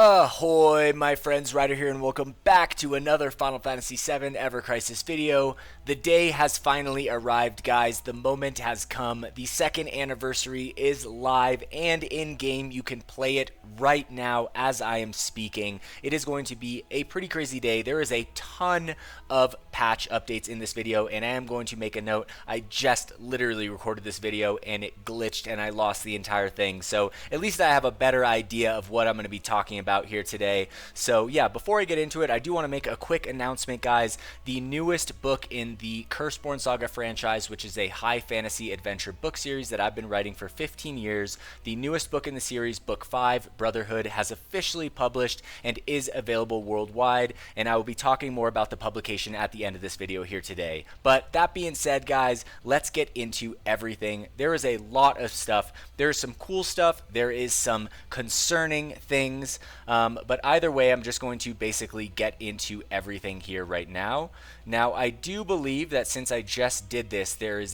Ahoy, my friends, Ryder here, and welcome back to another Final Fantasy VII Ever Crisis video. The day has finally arrived, guys. The moment has come. The second anniversary is live and in-game. You can play it right now as I am speaking. It is going to be a pretty crazy day. There is a ton of patch updates in this video, and I am going to make a note. I just literally recorded this video, and it glitched, and I lost the entire thing. So at least I have a better idea of what I'm going to be talking about here today. So yeah, before I get into it, I do want to make a quick announcement, guys. The newest book in the Curseborn Saga franchise, which is a high fantasy adventure book series that I've been writing for 15 years, the newest book in the series, Book 5, Brotherhood, has officially published and is available worldwide, and I will be talking more about the publication at the end of this video here today. But that being said, guys, let's get into everything. There is a lot of stuff. There is some cool stuff. There is some concerning things. But either way, I'm just going to basically get into everything here right now. Now, I do believe that since I just did this, there is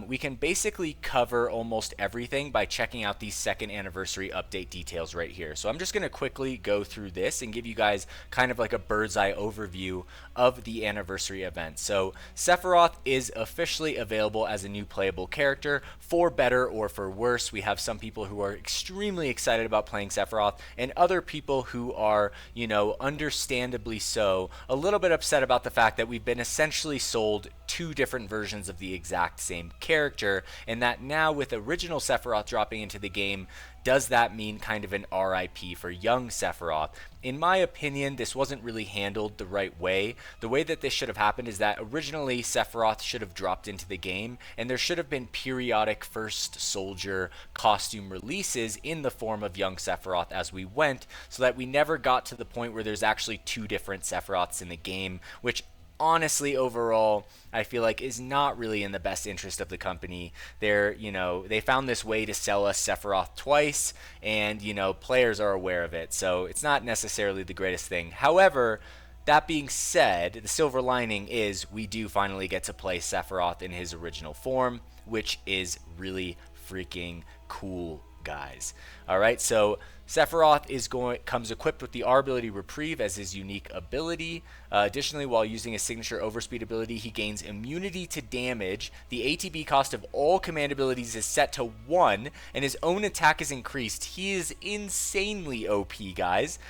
we can basically cover almost everything by checking out these second anniversary update details right here. So I'm just going to quickly go through this and give you guys kind of like a bird's eye overview of the anniversary event. So Sephiroth is officially available as a new playable character, for better or for worse. We have some people who are extremely excited about playing Sephiroth, and other people who are, you know, understandably so, a little bit upset about the fact that we've been essentially sold two different versions of the exact same character, and that now with original Sephiroth dropping into the game, does that mean kind of an RIP for young Sephiroth? In my opinion, this wasn't really handled the right way. The way that this should have happened is that originally Sephiroth should have dropped into the game, and there should have been periodic first soldier costume releases in the form of young Sephiroth as we went, so that we never got to the point where there's actually two different Sephiroths in the game, which honestly, overall, I feel like is not really in the best interest of the company. They found this way to sell us Sephiroth twice, and, players are aware of it, so it's not necessarily the greatest thing. However, that being said, the silver lining is we do finally get to play Sephiroth in his original form, which is really freaking cool, guys. Alright, so Sephiroth comes equipped with the R ability Reprieve as his unique ability. Additionally, while using his signature Overspeed ability, he gains immunity to damage. The ATB cost of all command abilities is set to 1, and his own attack is increased. He is insanely OP, guys.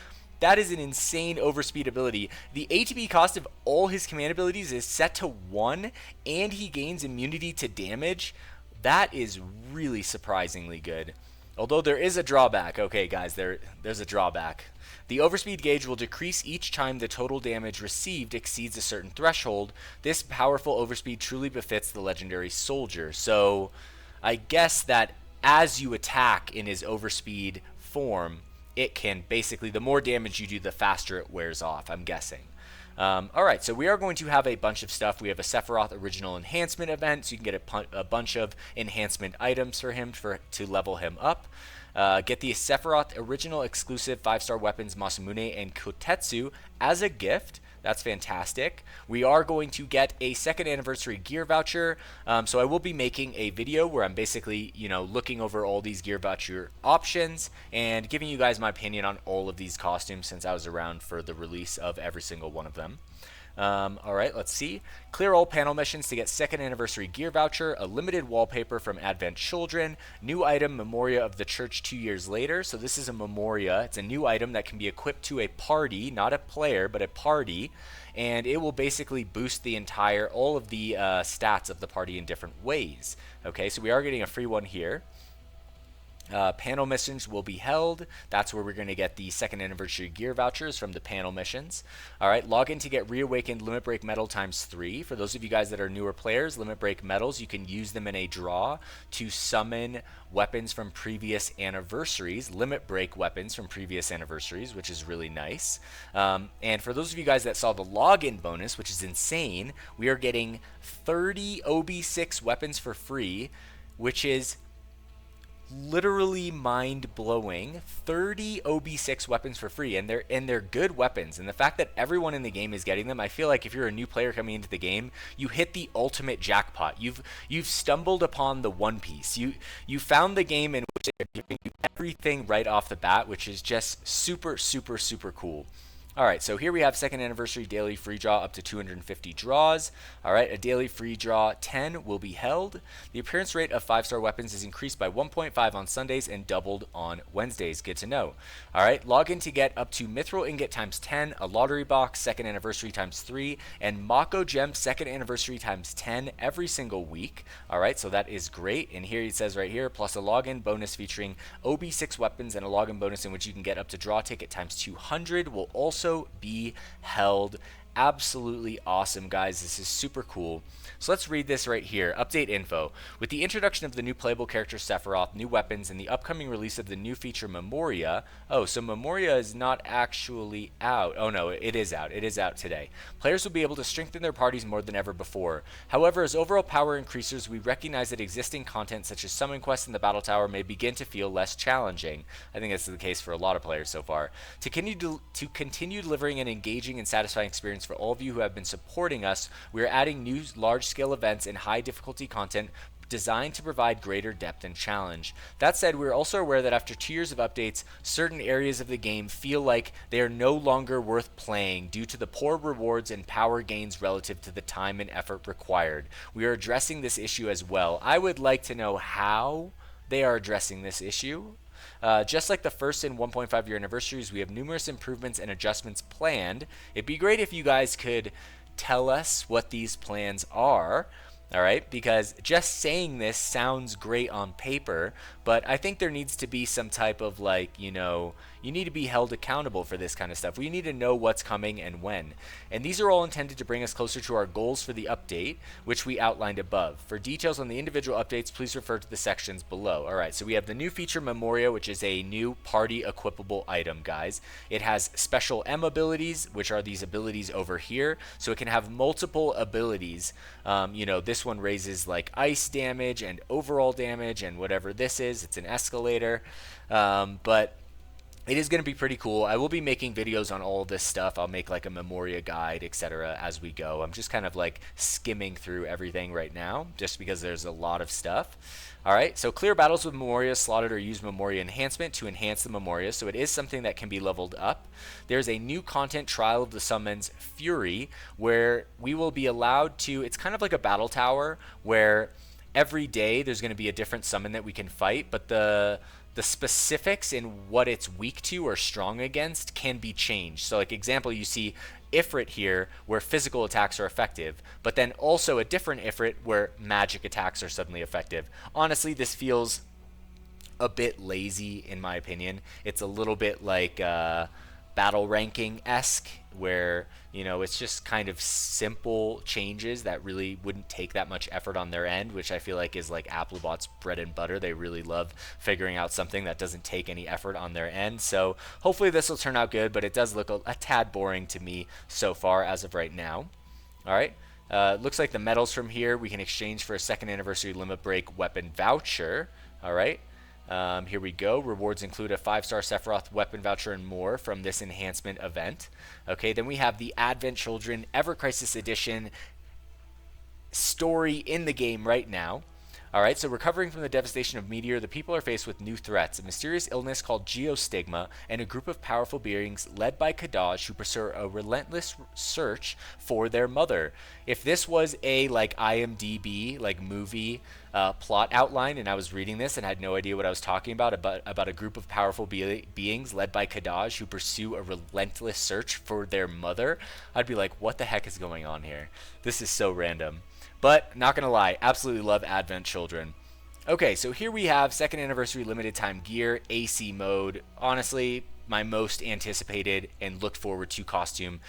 That is an insane Overspeed ability. The ATB cost of all his command abilities is set to 1, and he gains immunity to damage. That is really surprisingly good. Although there is a drawback. Okay, guys, there's a drawback. The overspeed gauge will decrease each time the total damage received exceeds a certain threshold. This powerful overspeed truly befits the legendary soldier. So I guess that as you attack in his overspeed form, it can basically, the more damage you do, the faster it wears off, I'm guessing. Alright, so we are going to have a bunch of stuff. We have a Sephiroth original enhancement event, so you can get a bunch of enhancement items for him to level him up. Get the Sephiroth original exclusive 5-star weapons Masamune and Kotetsu as a gift. That's fantastic. We are going to get a second anniversary gear voucher. So I will be making a video where I'm basically, looking over all these gear voucher options and giving you guys my opinion on all of these costumes since I was around for the release of every single one of them. Alright, let's see. Clear all panel missions to get second anniversary gear voucher, a limited wallpaper from Advent Children, new item Memoria of the Church 2 years later. So this is a Memoria. It's a new item that can be equipped to a party, not a player, but a party, and it will basically boost all of the stats of the party in different ways. Okay, so we are getting a free one here. Panel missions will be held. That's where we're going to get the second anniversary gear vouchers from the panel missions. Alright, log in to get reawakened limit break medal ×3. For those of you guys that are newer players, limit break medals, you can use them in a draw to summon weapons from previous anniversaries, limit break weapons from previous anniversaries, which is really nice. And for those of you guys that saw the login bonus, which is insane, we are getting 30 OB6 weapons for free, which is literally mind-blowing. 30 OB6 weapons for free, and they're good weapons. And the fact that everyone in the game is getting them, I feel like if you're a new player coming into the game, you hit the ultimate jackpot. You've stumbled upon the One Piece. You found the game in which they're giving you everything right off the bat, which is just super super super cool. All right, so here we have second anniversary daily free draw up to 250 draws. All right, a daily free draw 10 will be held. The appearance rate of 5-star weapons is increased by 1.5 on Sundays and doubled on Wednesdays. Good to know. All right, log in to get up to Mithril Ingot times 10, a lottery box second anniversary times 3, and Mako Gem second anniversary times 10 every single week. All right, so that is great. And here it says right here, plus a login bonus featuring OB6 weapons and a login bonus in which you can get up to draw ticket times 200 will also be held. Absolutely awesome, guys. This is super cool. So let's read this right here. Update info. With the introduction of the new playable character Sephiroth, new weapons, and the upcoming release of the new feature Memoria. Oh, so Memoria is not actually out. Oh no, it is out. It is out today. Players will be able to strengthen their parties more than ever before. However, as overall power increases, we recognize that existing content such as Summon Quest and the Battle Tower may begin to feel less challenging. I think that's the case for a lot of players so far. To continue delivering an engaging and satisfying experience for all of you who have been supporting us, we are adding new large-scale events and high-difficulty content designed to provide greater depth and challenge. That said, we're also aware that after 2 years of updates, certain areas of the game feel like they are no longer worth playing due to the poor rewards and power gains relative to the time and effort required. We are addressing this issue as well. I would like to know how they are addressing this issue. Just like the first and 1.5 year anniversaries, we have numerous improvements and adjustments planned. It'd be great if you guys could tell us what these plans are. All right, because just saying this sounds great on paper, but I think there needs to be some type of you need to be held accountable for this kind of stuff. We need to know what's coming and when. And these are all intended to bring us closer to our goals for the update, which we outlined above. For details on the individual updates, please refer to the sections below. All right, so we have the new feature Memoria, which is a new party equipable item, guys. It has special M abilities, which are these abilities over here. So it can have multiple abilities. This one raises like ice damage and overall damage and whatever this is. It's an escalator. But it is going to be pretty cool. I will be making videos on all of this stuff. I'll make like a Memoria guide, etc. as we go. I'm just kind of like skimming through everything right now just because there's a lot of stuff. Alright, so clear battles with Memoria slotted or use Memoria enhancement to enhance the Memoria, so it is something that can be leveled up. There's a new content trial of the summons Fury, where we will be allowed to, it's kind of like a battle tower, where every day there's going to be a different summon that we can fight, but the specifics in what it's weak to or strong against can be changed. So like example, you see Ifrit here where physical attacks are effective, but then also a different Ifrit where magic attacks are suddenly effective. Honestly, this feels a bit lazy in my opinion. It's a little bit like battle ranking-esque where, it's just kind of simple changes that really wouldn't take that much effort on their end, which I feel like is like Applebot's bread and butter. They really love figuring out something that doesn't take any effort on their end. So hopefully this will turn out good, but it does look a tad boring to me so far as of right now. All right. Looks like the medals from here we can exchange for a second anniversary limit break weapon voucher. All right. Here we go. Rewards include a 5-star Sephiroth weapon voucher and more from this enhancement event. Okay, then we have the Advent Children Ever Crisis Edition story in the game right now. Alright, so recovering from the devastation of Meteor, the people are faced with new threats, a mysterious illness called Geostigma, and a group of powerful beings led by Kadaj who pursue a relentless search for their mother. If this was a IMDb movie plot outline and I was reading this and had no idea what I was talking about a group of powerful beings led by Kadaj who pursue a relentless search for their mother, I'd be like, what the heck is going on here? This is so random. But, not gonna lie, absolutely love Advent Children. Okay, so here we have second anniversary limited time gear, AC mode. Honestly, my most anticipated and looked forward to costume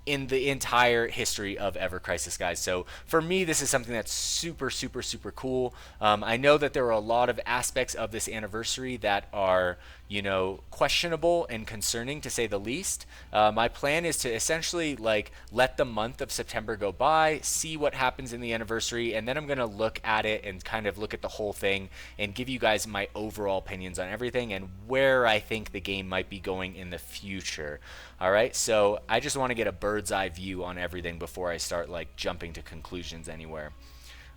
in the entire history of Ever Crisis, guys. So for me, this is something that's super, super, super cool. I know that there are a lot of aspects of this anniversary that are, you know, questionable and concerning to say the least. My plan is to essentially like let the month of September go by, see what happens in the anniversary, and then I'm going to look at it and kind of look at the whole thing and give you guys my overall opinions on everything and where I think the game might be going in the future. All right, so I just want to get a bird's eye view on everything before I start like jumping to conclusions anywhere.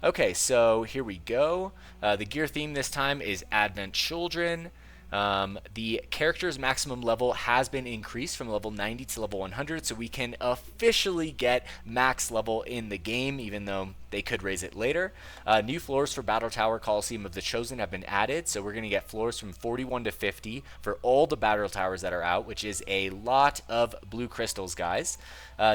Okay, so here we go. The gear theme this time is Advent Children. The character's maximum level has been increased from level 90 to level 100, so we can officially get max level in the game, even though they could raise it later. New floors for Battle Tower Coliseum of the Chosen have been added, so we're going to get floors from 41 to 50 for all the Battle Towers that are out, which is a lot of blue crystals, guys.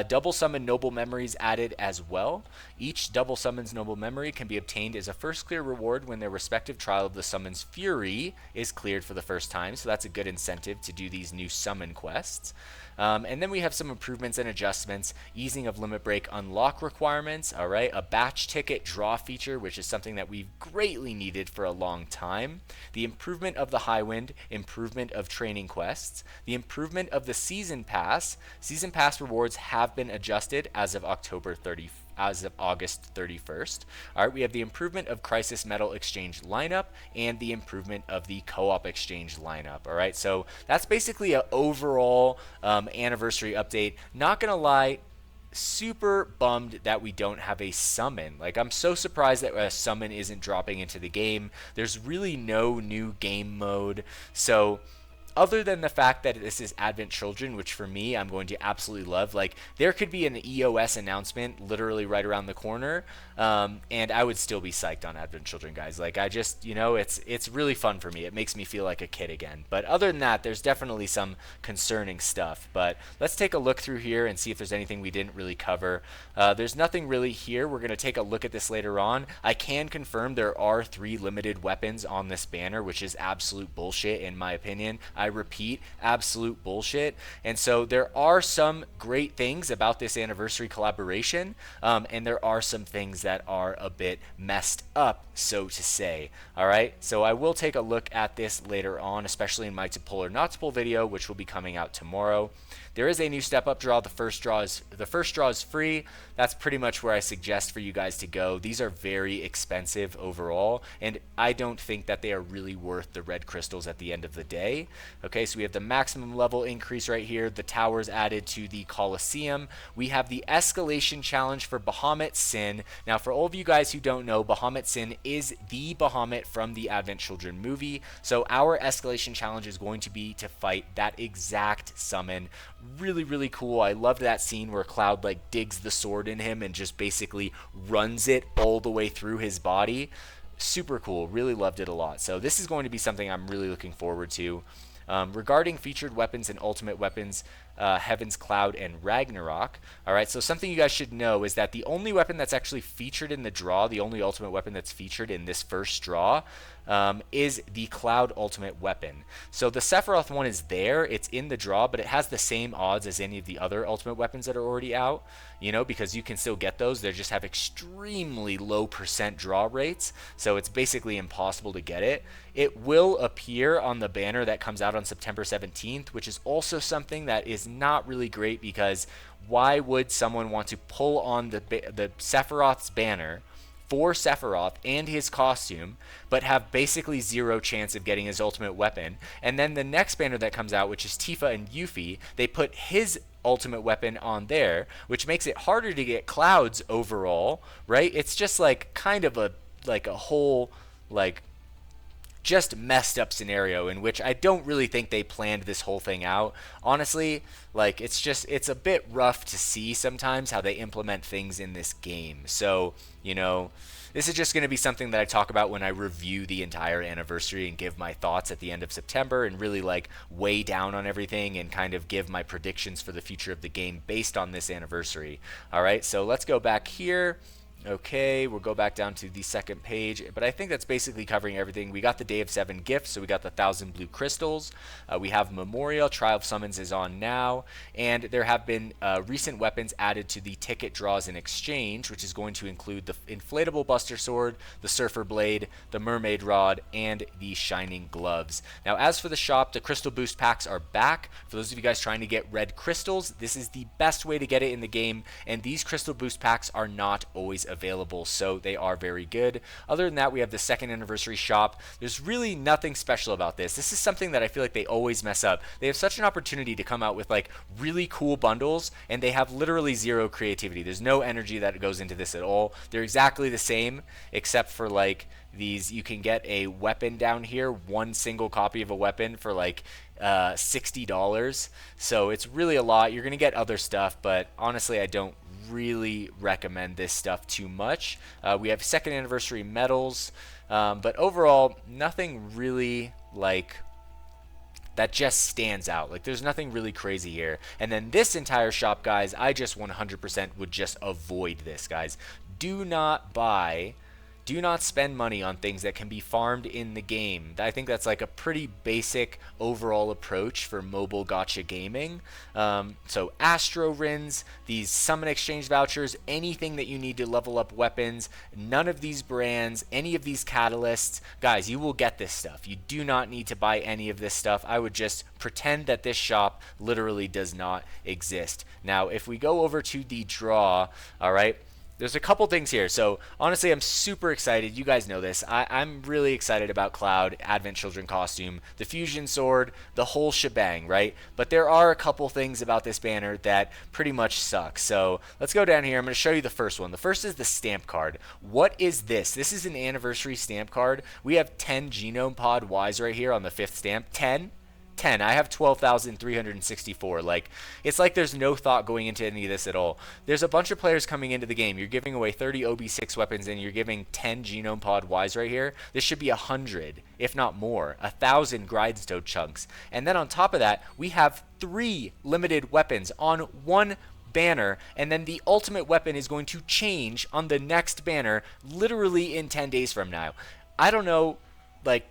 Double Summon Noble Memories added as well. Each Double Summons Noble Memory can be obtained as a first clear reward when their respective trial of the Summon's Fury is cleared for the first time, so that's a good incentive to do these new summon quests. And then we have some improvements and adjustments, easing of limit break unlock requirements, all right, a batch ticket draw feature, which is something that we've greatly needed for a long time, the improvement of the High Wind, improvement of training quests, the improvement of the Season Pass. Season Pass rewards have been adjusted as of August 31st. All right, we have the improvement of Crisis Metal Exchange lineup and the improvement of the co-op exchange lineup. All right, so that's basically an overall anniversary update. Not gonna lie, super bummed that we don't have a summon. Like, I'm so surprised that a summon isn't dropping into the game. There's really no new game mode. So other than the fact that this is Advent Children, which for me, I'm going to absolutely love, like, there could be an EOS announcement literally right around the corner, and I would still be psyched on Advent Children, guys. Like, I just, you know, it's really fun for me. It makes me feel like a kid again. But other than that, there's definitely some concerning stuff. But let's take a look through here and see if there's anything we didn't really cover. There's nothing really here. We're going to take a look at this later on. I can confirm there are 3 limited weapons on this banner, which is absolute bullshit in my opinion. I repeat, absolute bullshit. And so there are some great things about this anniversary collaboration, and there are some things that are a bit messed up, so to say. All right, so I will take a look at this later on, especially in my to pull or not to pull video, which will be coming out tomorrow. There is a new step up draw. The first draw is free. That's pretty much where I suggest for you guys to go. These are very expensive overall, and I don't think that they are really worth the red crystals at the end of the day. Okay, so we have the maximum level increase right here. The towers added to the Coliseum. We have the escalation challenge for Bahamut Sin. Now, for all of you guys who don't know, Bahamut Sin is the Bahamut from the Advent Children movie. So our escalation challenge is going to be to fight that exact summon. Really, really cool. I loved that scene where Cloud like digs the sword in him and just basically runs it all the way through his body. Super cool. Really loved it a lot. So this is going to be something I'm really looking forward to. Regarding featured weapons and ultimate weapons, Heaven's Cloud and Ragnarok. All right, so something you guys should know is that the only weapon that's actually featured in the draw, the only ultimate weapon that's featured in this first draw, is the Cloud ultimate weapon. So the Sephiroth one is there, it's in the draw, but it has the same odds as any of the other ultimate weapons that are already out, you know, because you can still get those. They just have extremely low % draw rates, so it's basically impossible to get it. It will appear on the banner that comes out on September 17th, which is also something that is not really great, because why would someone want to pull on the Sephiroth's banner for Sephiroth and his costume, but have basically zero chance of getting his ultimate weapon? And then the next banner that comes out, which is Tifa and Yuffie, they put his ultimate weapon on there, which makes it harder to get Cloud's overall, right? It's just like kind of a whole like just messed up scenario in which I don't really think they planned this whole thing out. Honestly, like it's a bit rough to see sometimes how they implement things in this game. So, you know, this is just going to be something that I talk about when I review the entire anniversary and give my thoughts at the end of September and really like weigh down on everything and kind of give my predictions for the future of the game based on this anniversary. All right, so let's go back here. Okay, we'll go back down to the second page, but I think that's basically covering everything. We got the Day of 7 gift, so we got the 1,000 blue crystals. We have Memorial, Trial of Summons is on now, and there have been recent weapons added to the ticket draws in exchange, which is going to include the inflatable Buster Sword, the Surfer Blade, the Mermaid Rod, and the Shining Gloves. Now, as for the shop, the Crystal Boost packs are back. For those of you guys trying to get red crystals, this is the best way to get it in the game, and these Crystal Boost packs are not always available, so they are very good. Other than that, we have the second anniversary shop. There's really nothing special about this. This is something that I feel like they always mess up. They have such an opportunity to come out with like really cool bundles, and they have literally zero creativity. There's no energy that goes into this at all. They're exactly the same, except for like these, you can get a weapon down here, one single copy of a weapon for like $60. So it's really a lot. You're gonna get other stuff, but honestly, I don't really recommend this stuff too much. We have second anniversary medals, but overall, nothing really like that just stands out. Like, there's nothing really crazy here. And then this entire shop, guys, I just 100% would just avoid this, guys. Do not buy, do not spend money on things that can be farmed in the game. I think that's like a pretty basic overall approach for mobile gacha gaming. So Astro Rins, these summon exchange vouchers, anything that you need to level up weapons, none of these brands, any of these catalysts, guys, you will get this stuff. You do not need to buy any of this stuff. I would just pretend that this shop literally does not exist. Now, if we go over to the draw, all right, there's a couple things here. So honestly, I'm super excited. You guys know this. I'm really excited about Cloud, Advent Children costume, the fusion sword, the whole shebang, right? But there are a couple things about this banner that pretty much suck. So let's go down here. I'm going to show you the first one. The first is the stamp card. What is this? This is an anniversary stamp card. We have 10 Genome Pod Ys right here on the 5th stamp. 10. I have 12,364. Like, it's like there's no thought going into any of this at all. There's a bunch of players coming into the game. You're giving away 30 OB6 weapons and you're giving 10 Genome Pod Ys right here. This should be 100, if not more, 1,000 Grindstone chunks. And then on top of that, we have 3 limited weapons on one banner, and then the ultimate weapon is going to change on the next banner literally in 10 days from now. I don't know, like,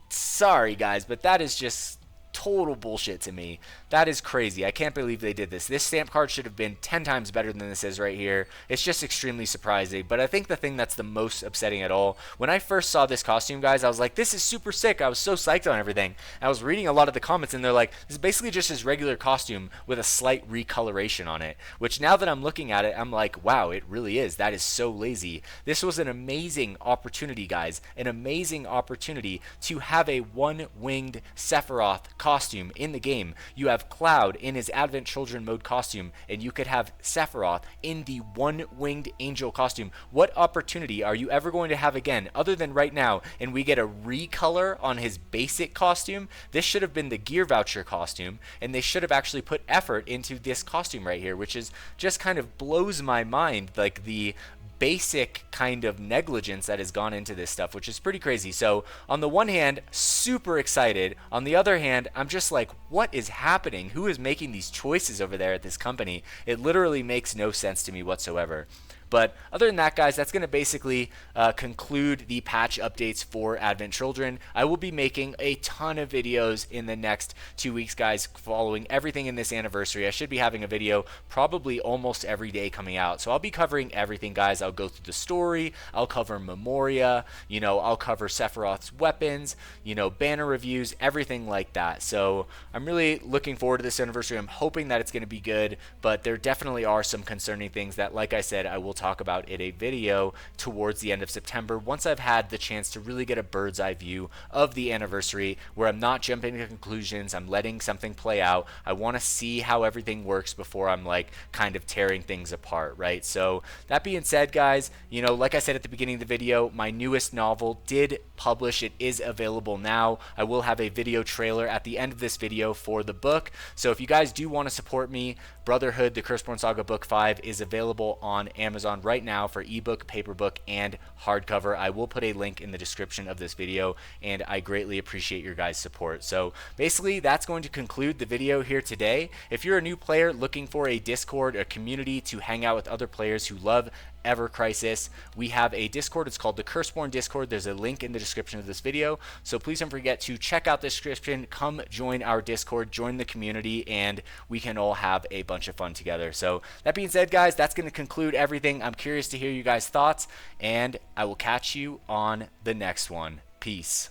sorry guys, but that is just total bullshit to me. That is crazy. I can't believe they did this. This stamp card should have been 10 times better than this is right here. It's just extremely surprising. But I think the thing that's the most upsetting at all, when I first saw this costume, guys, I was like, this is super sick. I was so psyched on everything. I was reading a lot of the comments and they're like, this is basically just his regular costume with a slight recoloration on it, which now that I'm looking at it, I'm like, wow, it really is. That is so lazy. This was an amazing opportunity, guys, an amazing opportunity to have a one-winged Sephiroth costume in the game. You have Cloud in his Advent Children mode costume, and you could have Sephiroth in the one-winged angel costume. What opportunity are you ever going to have again, other than right now, and we get a recolor on his basic costume? This should have been the gear voucher costume, and they should have actually put effort into this costume right here, which is just kind of blows my mind, like the basic kind of negligence that has gone into this stuff, which is pretty crazy. So on the one hand, super excited. On the other hand, I'm just like, what is happening? Who is making these choices over there at this company? It literally makes no sense to me whatsoever. But other than that, guys, that's going to basically conclude the patch updates for Advent Children. I will be making a ton of videos in the next 2 weeks, guys, following everything in this anniversary. I should be having a video probably almost every day coming out. So I'll be covering everything, guys. I'll go through the story. I'll cover Memoria. You know, I'll cover Sephiroth's weapons, you know, banner reviews, everything like that. So I'm really looking forward to this anniversary. I'm hoping that it's going to be good, but there definitely are some concerning things that, like I said, I will talk about in a video towards the end of September once I've had the chance to really get a bird's eye view of the anniversary, where I'm not jumping to conclusions. I'm letting something play out. I want to see how everything works before I'm like kind of tearing things apart, right? So that being said, guys, you know, like I said at the beginning of the video, my newest novel did publish. It is available now. I will have a video trailer at the end of this video for the book. So if you guys do want to support me, Brotherhood, the Curseborn Saga Book 5 is available on Amazon Amazon right now for ebook, paperback, and hardcover. I will put a link in the description of this video, and I greatly appreciate your guys' support. So basically, that's going to conclude the video here today. If you're a new player looking for a Discord, a community to hang out with other players who love Ever Crisis, we have a Discord. It's called the Curseborn Discord. There's a link in the description of this video, so please don't forget to check out the description, come join our Discord, join the community, and we can all have a bunch of fun together. So that being said, guys, that's going to conclude everything. I'm curious to hear you guys' thoughts, and I will catch you on the next one. Peace.